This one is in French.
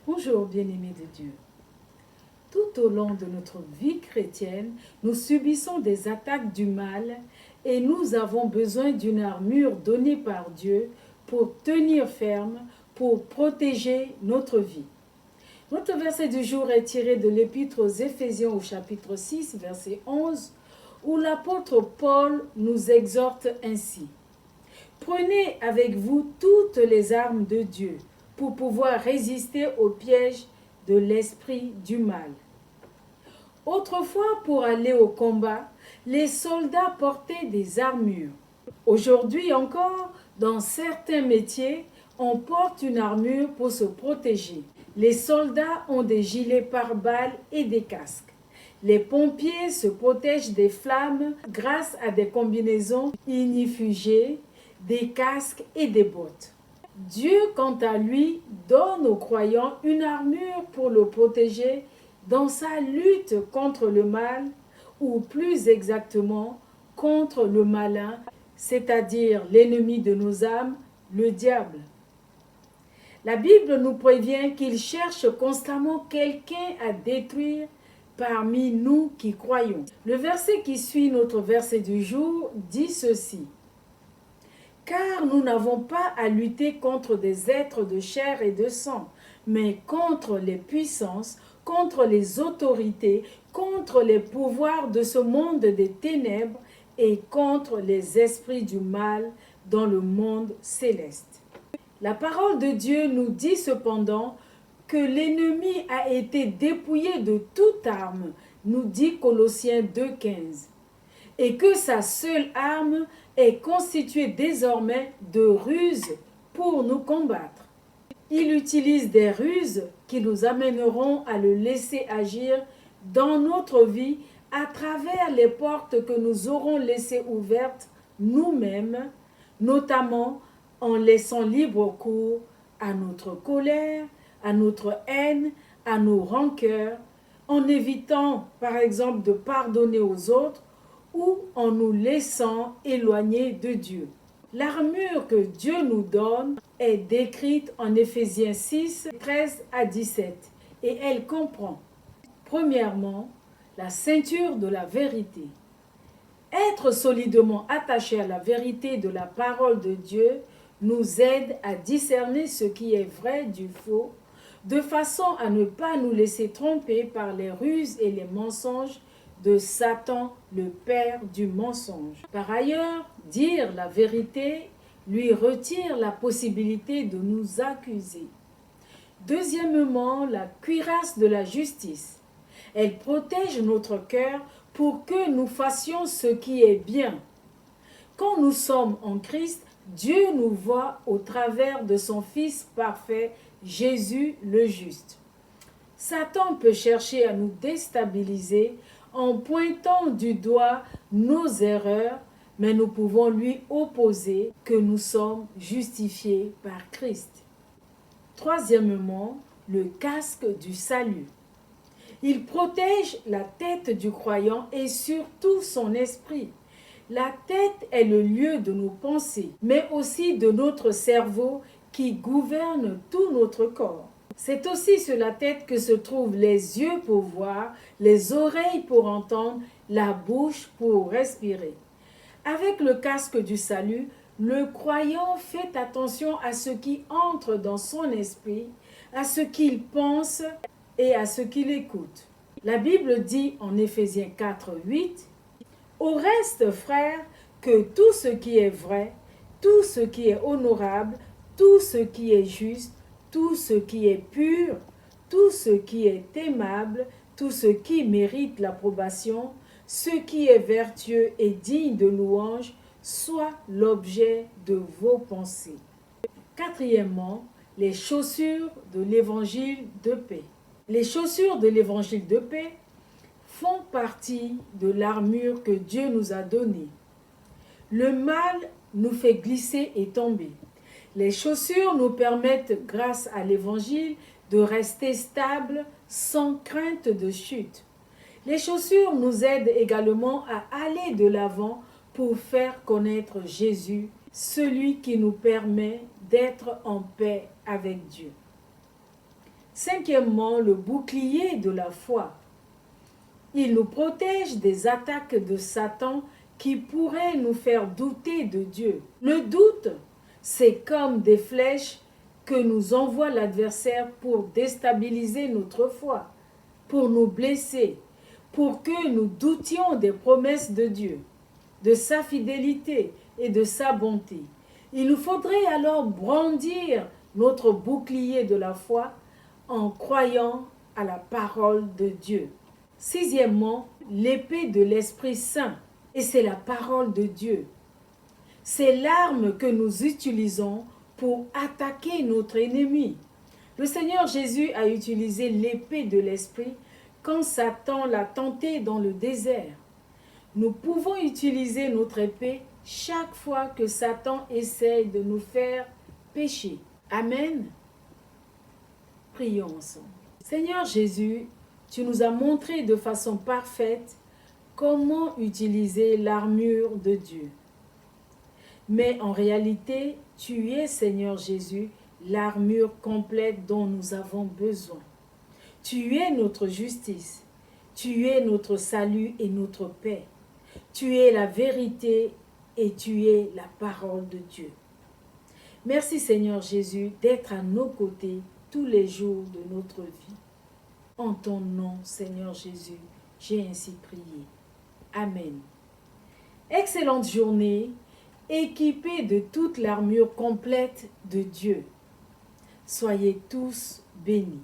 Bonjour bien-aimés de Dieu. Tout au long de notre vie chrétienne, nous subissons des attaques du mal et nous avons besoin d'une armure donnée par Dieu pour tenir ferme, pour protéger notre vie. Notre verset du jour est tiré de l'Épître aux Éphésiens au chapitre 6, verset 11, où l'apôtre Paul nous exhorte ainsi. Prenez avec vous toutes les armes de Dieu pour pouvoir résister aux pièges de l'esprit du mal. Autrefois, pour aller au combat, les soldats portaient des armures. Aujourd'hui encore, dans certains métiers, on porte une armure pour se protéger. Les soldats ont des gilets pare-balles et des casques. Les pompiers se protègent des flammes grâce à des combinaisons ignifugées, des casques et des bottes. Dieu, quant à lui, donne aux croyants une armure pour le protéger dans sa lutte contre le mal, ou plus exactement contre le malin, c'est-à-dire l'ennemi de nos âmes, le diable. La Bible nous prévient qu'il cherche constamment quelqu'un à détruire parmi nous qui croyons. Le verset qui suit notre verset du jour dit ceci. Car nous n'avons pas à lutter contre des êtres de chair et de sang, mais contre les puissances, contre les autorités, contre les pouvoirs de ce monde des ténèbres et contre les esprits du mal dans le monde céleste. La parole de Dieu nous dit cependant que l'ennemi a été dépouillé de toute arme, nous dit Colossiens 2,15, et que sa seule arme est constituée désormais de ruses pour nous combattre. Il utilise des ruses qui nous amèneront à le laisser agir dans notre vie à travers les portes que nous aurons laissées ouvertes nous-mêmes, notamment en laissant libre cours à notre colère, à notre haine, à nos rancœurs, en évitant par exemple de pardonner aux autres ou en nous laissant éloigner de Dieu. L'armure que Dieu nous donne est décrite en Éphésiens 6, 13 à 17 et elle comprend, premièrement, la ceinture de la vérité. Être solidement attaché à la vérité de la parole de Dieu nous aide à discerner ce qui est vrai du faux, de façon à ne pas nous laisser tromper par les ruses et les mensonges de Satan, le père du mensonge. Par ailleurs, dire la vérité lui retire la possibilité de nous accuser. Deuxièmement, la cuirasse de la justice. Elle protège notre cœur pour que nous fassions ce qui est bien. Quand nous sommes en Christ, Dieu nous voit au travers de son Fils parfait, Jésus le juste. Satan peut chercher à nous déstabiliser en pointant du doigt nos erreurs, mais nous pouvons lui opposer que nous sommes justifiés par Christ. Troisièmement, le casque du salut. Il protège la tête du croyant et surtout son esprit. La tête est le lieu de nos pensées, mais aussi de notre cerveau qui gouverne tout notre corps. C'est aussi sur la tête que se trouvent les yeux pour voir, les oreilles pour entendre, la bouche pour respirer. Avec le casque du salut, le croyant fait attention à ce qui entre dans son esprit, à ce qu'il pense et à ce qu'il écoute. La Bible dit en Éphésiens 4, 8, « Au reste, frères, que tout ce qui est vrai, tout ce qui est honorable, tout ce qui est juste, tout ce qui est pur, tout ce qui est aimable, tout ce qui mérite l'approbation, ce qui est vertueux et digne de louange, soit l'objet de vos pensées. » Quatrièmement, les chaussures de l'évangile de paix. Les chaussures de l'évangile de paix font partie de l'armure que Dieu nous a donnée. Le mal nous fait glisser et tomber. Les chaussures nous permettent, grâce à l'évangile, de rester stables sans crainte de chute. Les chaussures nous aident également à aller de l'avant pour faire connaître Jésus, celui qui nous permet d'être en paix avec Dieu. Cinquièmement, le bouclier de la foi. Il nous protège des attaques de Satan qui pourraient nous faire douter de Dieu. Le doute, c'est comme des flèches que nous envoie l'adversaire pour déstabiliser notre foi, pour nous blesser, pour que nous doutions des promesses de Dieu, de sa fidélité et de sa bonté. Il nous faudrait alors brandir notre bouclier de la foi en croyant à la parole de Dieu. Sixièmement, l'épée de l'Esprit Saint, et c'est la parole de Dieu. C'est l'arme que nous utilisons pour attaquer notre ennemi. Le Seigneur Jésus a utilisé l'épée de l'Esprit quand Satan l'a tenté dans le désert. Nous pouvons utiliser notre épée chaque fois que Satan essaye de nous faire pécher. Amen. Prions ensemble. Seigneur Jésus, tu nous as montré de façon parfaite comment utiliser l'armure de Dieu. Mais en réalité, tu es, Seigneur Jésus, l'armure complète dont nous avons besoin. Tu es notre justice, tu es notre salut et notre paix. Tu es la vérité et tu es la parole de Dieu. Merci Seigneur Jésus d'être à nos côtés tous les jours de notre vie. En ton nom, Seigneur Jésus, j'ai ainsi prié. Amen. Excellente journée, équipée de toute l'armure complète de Dieu. Soyez tous bénis.